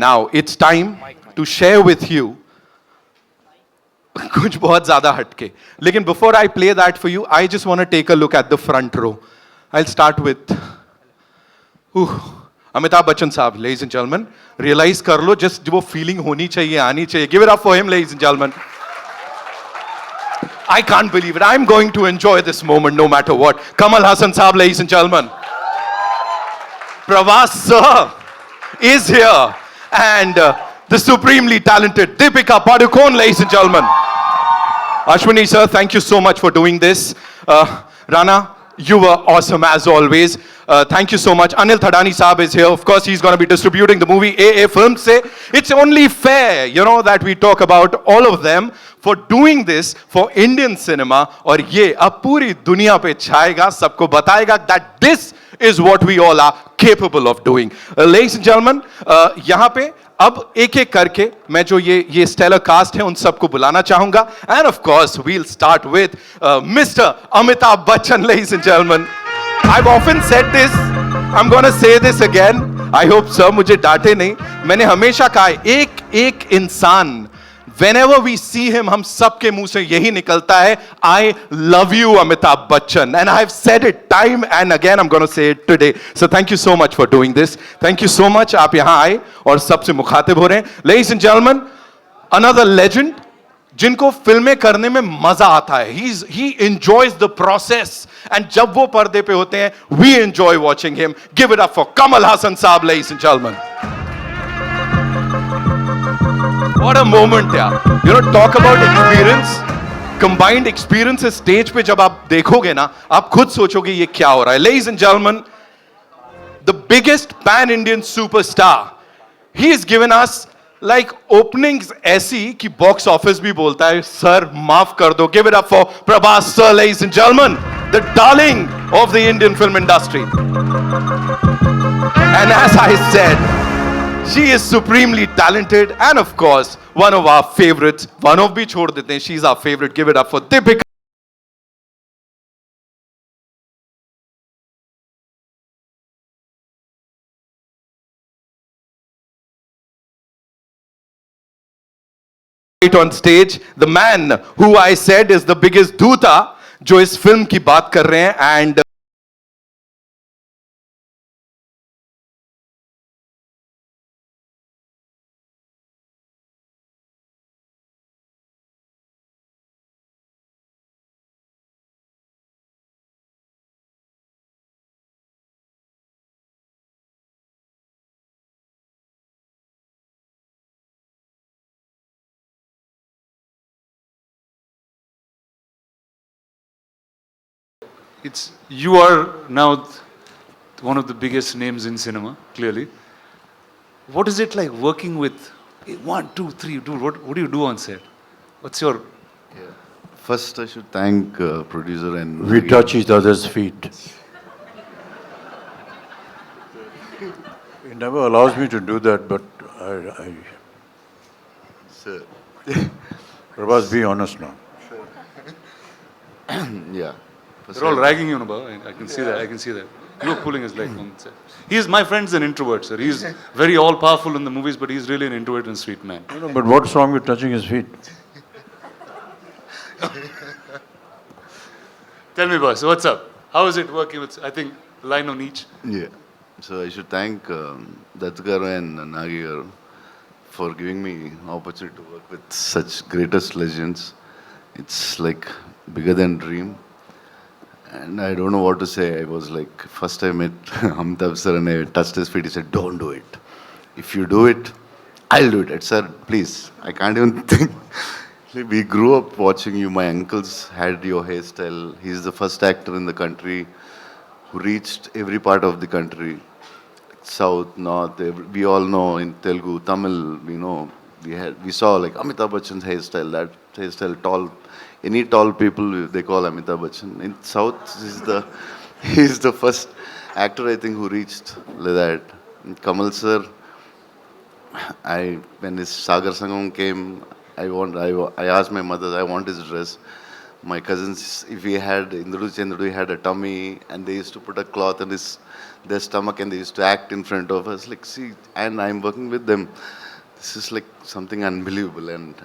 Now it's time to share with you कुछ बहुत ज्यादा हटके. लेकिन before I play that for you, I just want to take a look at the front row. I'll start with Amitabh Bachchan साहब, ladies and gentlemen. Realize कर लो, just वो feeling होनी चाहिए, आनी चाहिए. Give it up for him, ladies and gentlemen. I can't believe it. I'm going to enjoy this moment no matter what. Kamal Hassan Saab, ladies and gentlemen. Pravas sir is here. And the supremely talented Deepika Padukone, ladies and gentlemen. Ashwini sir, thank you so much for doing this. Rana, you were awesome as always. Thank you so much. Anil Thadani Saab is here. Of course, he's going to be distributing the movie AA Films. Se. It's only fair, that we talk about all of them for doing this for Indian cinema. और ये अब पूरी दुनिया पे छाएगा, सबको बताएगा that this is what we all are capable of doing. Ladies and gentlemen, यहाँ पे अब एक एक करके मैं जो ये स्टेलर कास्ट है उन सबको बुलाना चाहूंगा. And of course, we'll start with Mr. Amitabh Bachchan, ladies and gentlemen. I've often said this. I'm gonna say this again. I hope sir मुझे डांटे नहीं. मैंने हमेशा कहा है, एक इंसान whenever we see him, हम सबके मुंह से यही निकलता है, I love you, Amitabh Bachchan. And I've said it time and again, I'm going to say it today. So thank you so much for doing this. Thank you so much. आप यहाँ आए और सबसे मुखातिब हो रहे हैं. Ladies and gentlemen, another legend, जिनको फिल्में करने में मजा आता है. He enjoys the process. And जब वो पर्दे पे होते हैं, we enjoy watching him. Give it up for Kamal Hassan Saab, ladies and gentlemen. What a moment, yaar. Talk about experience. Combined experiences stage पे जब आप देखोगे ना, आप खुद सोचोगे ये क्या हो रहा है. Ladies and gentlemen, the biggest pan-Indian superstar. He has given us like openings ऐसी कि box office भी बोलता है, sir माफ कर दो. Give it up for Prabhas sir, ladies and gentlemen, the darling of the Indian film industry. And as I said, she is supremely talented and of course one of our favorites. One of bhi chhod dete hain. She's our favorite. Give it up for Deepika. Right on stage, the man who I said is the biggest dhuta, जो इस film की बात कर रहे हैं. And You are now one of the biggest names in cinema, clearly. What is it like working with 1, 2, 3, dude? What do you do on set? What's your... First, I should thank producer and... We touch each other's feet. He never allows me to do that, but I Sir. Prabhas, be honest now. Yeah. They're all ragging you, Nabha. I can see that. I can see that. You're pulling his leg on set. My friend's an introvert, sir. He's very all-powerful in the movies, but he's really an introvert and sweet man. No, but what's wrong with touching his feet? Tell me, boss, what's up? How is it working with, I think, line on each? Yeah. So I should thank Dattagaru and Nagi for giving me opportunity to work with such greatest legends. It's like bigger than dream. And I don't know what to say. I was like, first I met Amitabh sir and I touched his feet. He said, don't do it. If you do it, I'll do it. I said, sir, please. I can't even think. We grew up watching you. My uncles had your hairstyle. He's the first actor in the country who reached every part of the country. South, North, we all know in Telugu, Tamil, we saw like Amitabh Bachchan's hairstyle, that hairstyle, tall. Any tall people, they call Amitabh Bachchan. In South, he's the first actor, I think, who reached like that. And Kamal sir, when his Sagar Sangam came, I asked my mother, I want his dress. my cousins, if he had, Indru Chandru had a tummy, and they used to put a cloth on their stomach, and they used to act in front of us. Like, see, and I'm working with them. This is like something unbelievable, and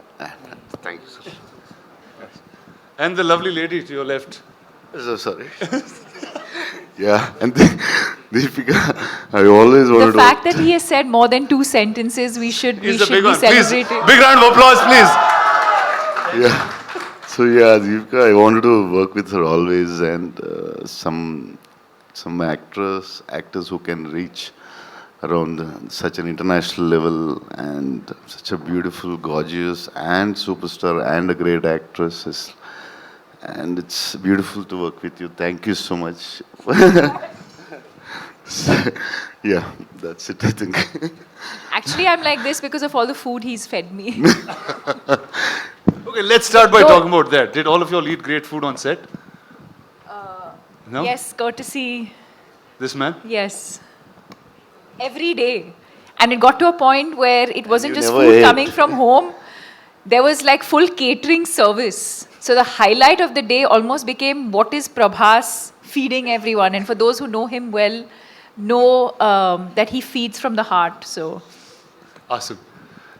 thank you, sir. And the lovely lady to your left. So sorry. Yeah, and Deepika, I always wanted The to. fact that he has said more than 2 sentences, we should He's a be big one. Please, celebrating. big round of applause, please. Yeah. So yeah, Deepika, I wanted to work with her always, and some actors who can reach around such an international level, and such a beautiful, gorgeous, and superstar, and a great actress. And it's beautiful to work with you. Thank you so much. Yeah, that's it, I think. Actually, I'm like this because of all the food he's fed me. Okay, let's start by No. talking about that. Did all of you all eat great food on set? No? Yes, courtesy. This man? Yes. Every day. And it got to a point where it wasn't You just never food ate. coming from home. There was like full catering service. So the highlight of the day almost became what is Prabhas feeding everyone. And for those who know him well, know that he feeds from the heart. So Awesome.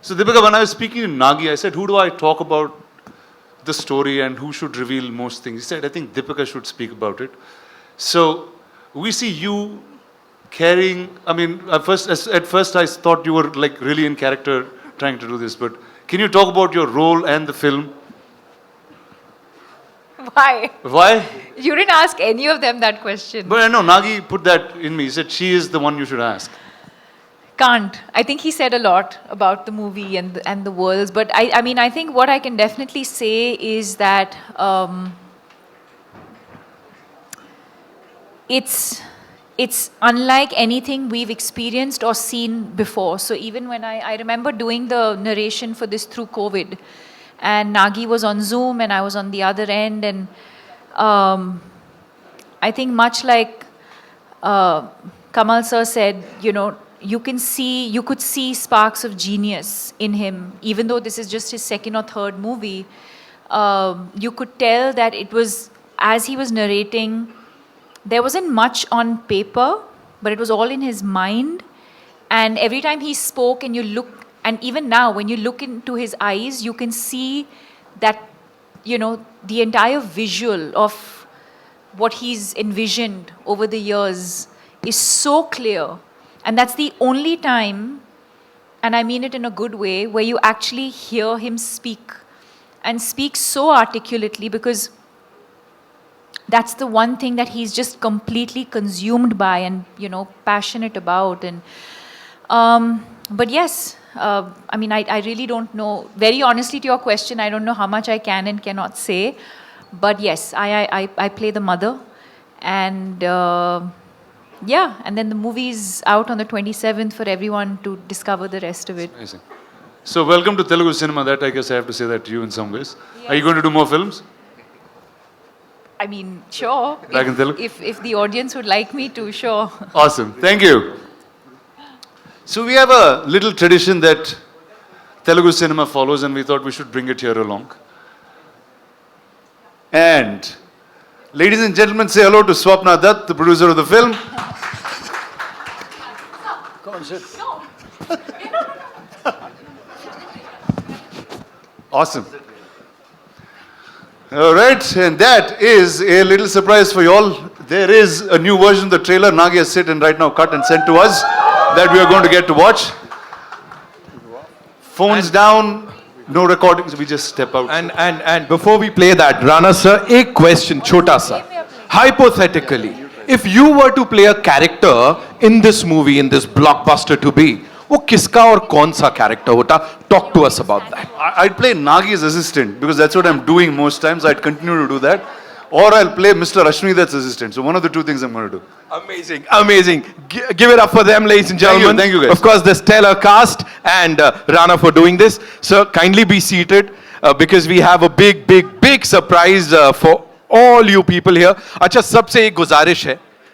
So Deepika, when I was speaking to Nagi, I said, who do I talk about the story and who should reveal most things? He said, I think Deepika should speak about it. So we see you carrying, I mean, at first I thought you were like really in character trying to do this, but can you talk about your role and the film? why? Why? You didn't ask any of them that question. But I know Nagi put that in me. He said, she is the one you should ask. Can't. I think he said a lot about the movie and the worlds. But I mean, I think what I can definitely say is that it's unlike anything we've experienced or seen before. So even when I remember doing the narration for this through COVID, and Nagi was on Zoom and I was on the other end, and I think much like Kamal sir said, you know, you could see sparks of genius in him, even though this is just his second or third movie. You could tell that it was, as he was narrating, there wasn't much on paper, but it was all in his mind. And every time he spoke and you look, and even now when you look into his eyes, you can see that, you know, the entire visual of what he's envisioned over the years is so clear. And that's the only time, and I mean it in a good way, where you actually hear him speak, and speak so articulately, because that's the one thing that he's just completely consumed by and, you know, passionate about. And but yes, I mean, I really don't know. Very honestly, to your question, I don't know how much I can and cannot say. But yes, I play the mother, and yeah, and then the movie's out on the 27th for everyone to discover the rest of it. Amazing. So welcome to Telugu cinema. That I guess I have to say that to you in some ways. Are you going to do more films? I mean, sure. Back in Telugu? If the audience would like me to, sure. Awesome. Thank you. So we have a little tradition that Telugu cinema follows, and we thought we should bring it here along. And ladies and gentlemen, say hello to Swapna Dutt, the producer of the film. Come on, sit. Awesome. All right, and that is a little surprise for you all. There is a new version of the trailer. Nagi has sit and right now cut and sent to us that we are going to get to watch. Phones down, no recordings. We just step out. And before we play that, Rana sir, a question, chota sa. Hypothetically, if you were to play a character in this movie, in this blockbuster to be, वो किसका और कौन सा character होता? Talk to us about that. I'd play Nagi's assistant because that's what I'm doing most times. I'd continue to do that. Or I'll play Mr. Ashwini Dutt's assistant. So one of the two things I'm going to do. Amazing, amazing. Give it up for them, ladies and gentlemen. Thank you guys. Of course, the stellar cast and Rana for doing this. So kindly be seated because we have a big surprise for all you people here. अच्छा, सबसे एक गुजारिश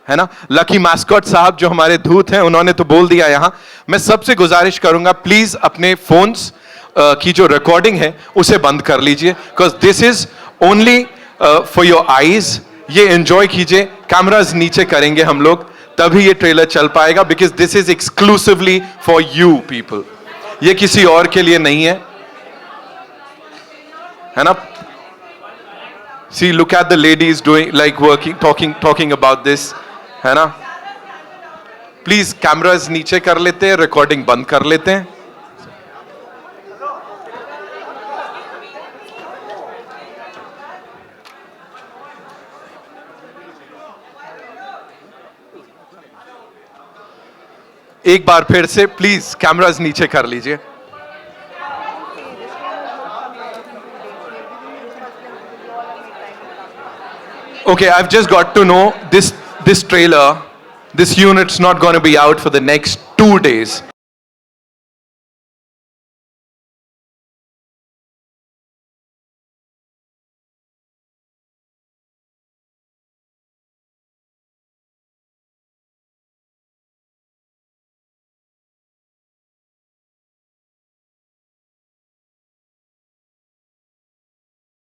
है ना, lucky mascot साहब जो हमारे धूत हैं, उन्होंने तो बोल दिया यहाँ. मैं सबसे गुजारिश करूंगा, प्लीज अपने फोन्स की जो रिकॉर्डिंग है उसे बंद कर लीजिए, because this is only for your eyes, ये एंजॉय कीजिए. कैमराज नीचे करेंगे हम लोग, तभी ये ट्रेलर चल पाएगा, because this is exclusively for you people. ये किसी और के लिए नहीं है ना? See, look at the ladies doing, like working, talking about this, है ना? Please, cameras नीचे कर लेते हैं, recording बंद कर लेते हैं. एक बार फिर से प्लीज कैमरास नीचे कर लीजिए. Okay, I've just got to know this trailer, this unit's not going to be out for the next 2 days.